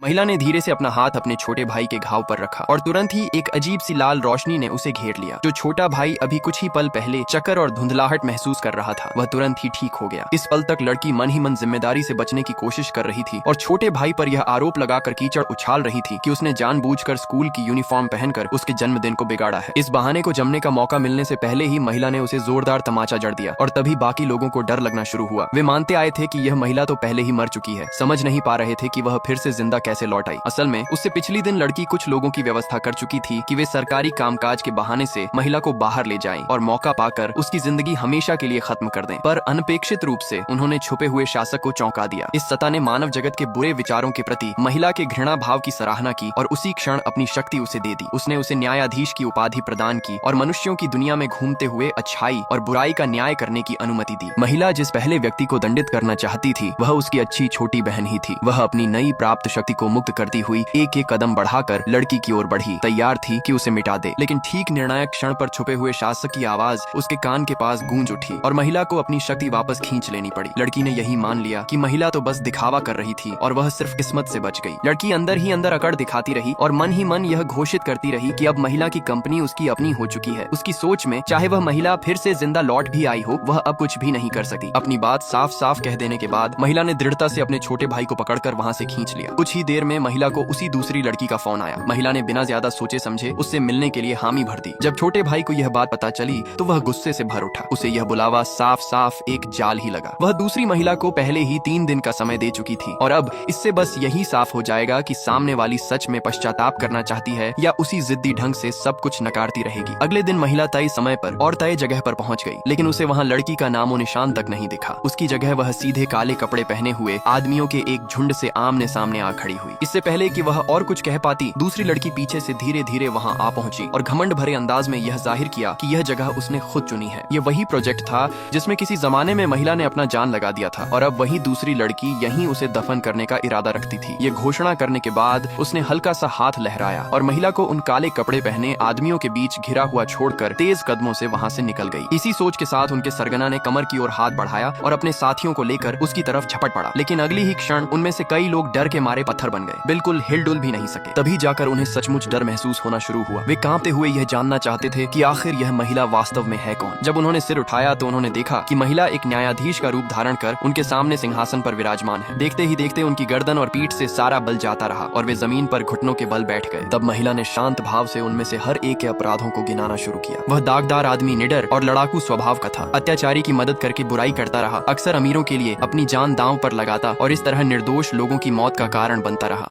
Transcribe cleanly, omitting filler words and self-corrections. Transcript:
महिला ने धीरे से अपना हाथ अपने छोटे भाई के घाव पर रखा और तुरंत ही एक अजीब सी लाल रोशनी ने उसे घेर लिया। जो छोटा भाई अभी कुछ ही पल पहले चक्कर और धुंधलाहट महसूस कर रहा था, वह तुरंत ही ठीक हो गया। इस पल तक लड़की मन ही मन जिम्मेदारी से बचने की कोशिश कर रही थी और छोटे भाई पर यह आरोप लगाकर कीचड़ उछाल रही थी कि उसने जानबूझकर स्कूल की यूनिफॉर्म पहनकर उसके जन्मदिन को बिगाड़ा है। इस बहाने को जमने का मौका मिलने से पहले ही महिला ने उसे जोरदार तमाचा जड़ दिया और तभी बाकी लोगों को डर लगना शुरू हुआ। वे मानते आए थे कि यह महिला तो पहले ही मर चुकी है, समझ नहीं पा रहे थे कि वह फिर से जिंदा कैसे लौट आई। असल में उससे पिछली दिन लड़की कुछ लोगों की व्यवस्था कर चुकी थी कि वे सरकारी कामकाज के बहाने से महिला को बाहर ले जाएं और मौका पाकर उसकी जिंदगी हमेशा के लिए खत्म कर दें। पर अनपेक्षित रूप से उन्होंने छुपे हुए शासक को चौंका दिया। इस सत्ता ने मानव जगत के बुरे विचारों के प्रति महिला के घृणा भाव की सराहना की और उसी क्षण अपनी शक्ति उसे दे दी। उसने उसे न्यायाधीश की उपाधि प्रदान की और मनुष्यों की दुनिया में घूमते हुए अच्छाई और बुराई का न्याय करने की अनुमति दी। महिला जिस पहले व्यक्ति को दंडित करना चाहती थी, वह उसकी अच्छी छोटी बहन ही थी। वह अपनी नई प्राप्त शक्ति को मुक्त करती हुई एक एक कदम बढ़ाकर लड़की की ओर बढ़ी, तैयार थी कि उसे मिटा दे। लेकिन ठीक निर्णायक क्षण पर छुपे हुए शासक की आवाज उसके कान के पास गूंज उठी और महिला को अपनी शक्ति वापस खींच लेनी पड़ी। लड़की ने यही मान लिया कि महिला तो बस दिखावा कर रही थी और वह सिर्फ किस्मत से बच गई। लड़की अंदर ही अंदर अकड़ दिखाती रही और मन ही मन यह घोषित करती रही कि अब महिला की कंपनी उसकी अपनी हो चुकी है। उसकी सोच में चाहे वह महिला फिर से जिंदा लौट भी आई हो, वह अब कुछ भी नहीं कर सकती। अपनी बात साफ साफ कह देने के बाद महिला ने दृढ़ता से अपने छोटे भाई को पकड़कर वहां से खींच लिया। कुछ ही देर में महिला को उसी दूसरी लड़की का फोन आया। महिला ने बिना ज्यादा सोचे समझे उससे मिलने के लिए हामी भर दी। जब छोटे भाई को यह बात पता चली तो वह गुस्से से भर उठा। उसे यह बुलावा साफ साफ एक जाल ही लगा। वह दूसरी महिला को पहले ही 3 दिन का समय दे चुकी थी और अब इससे बस यही साफ हो जाएगा कि सामने वाली सच में पश्चाताप करना चाहती है या उसी जिद्दी ढंग से सब कुछ नकारती रहेगी। अगले दिन महिला तय समय पर और तय जगह पर पहुंच गई, लेकिन उसे वहां लड़की का नामो निशान तक नहीं दिखा। उसकी जगह वह सीधे काले कपड़े पहने हुए आदमियों के एक झुंड से आमने सामने आ खड़ी हुई। इससे पहले कि वह और कुछ कह पाती, दूसरी लड़की पीछे से धीरे धीरे वहां आ पहुंची और घमंड भरे अंदाज में यह जाहिर किया कि यह जगह उसने खुद चुनी है। यह वही प्रोजेक्ट था जिसमें किसी जमाने में महिला ने अपना जान लगा दिया था और अब वही दूसरी लड़की यहीं उसे दफन करने का इरादा रखती थी। ये घोषणा करने के बाद उसने हल्का सा हाथ लहराया और महिला को उन काले कपड़े पहने आदमियों के बीच घिरा हुआ छोड़कर तेज कदमों से वहां से निकल गई। इसी सोच के साथ उनके सरगना ने कमर की ओर हाथ बढ़ाया और अपने साथियों को लेकर उसकी तरफ झपट पड़ा। लेकिन अगली ही क्षण उनमें से कई लोग डर के मारे पत्थर बन गए, बिल्कुल हिलडुल भी नहीं सके। तभी जाकर उन्हें सचमुच डर महसूस होना शुरू हुआ। वे कांपते हुए यह जानना चाहते थे कि आखिर यह महिला वास्तव में है कौन। जब उन्होंने सिर उठाया तो उन्होंने देखा कि महिला एक न्यायाधीश का रूप धारण कर उनके सामने सिंहासन पर विराजमान है। देखते ही देखते उनकी गर्दन और पीठ से सारा बल जाता रहा और वे जमीन पर घुटनों के बल बैठ गए। तब महिला ने शांत भाव से उनमें से हर एक के अपराधों को गिनाना शुरू किया। वह दागदार आदमी निडर और लड़ाकू स्वभाव का था। अत्याचारी की मदद करके बुराई करता रहा, अक्सर अमीरों के लिए अपनी जान दांव पर लगाता और इस तरह निर्दोष लोगों की मौत का कारण बनता रहा।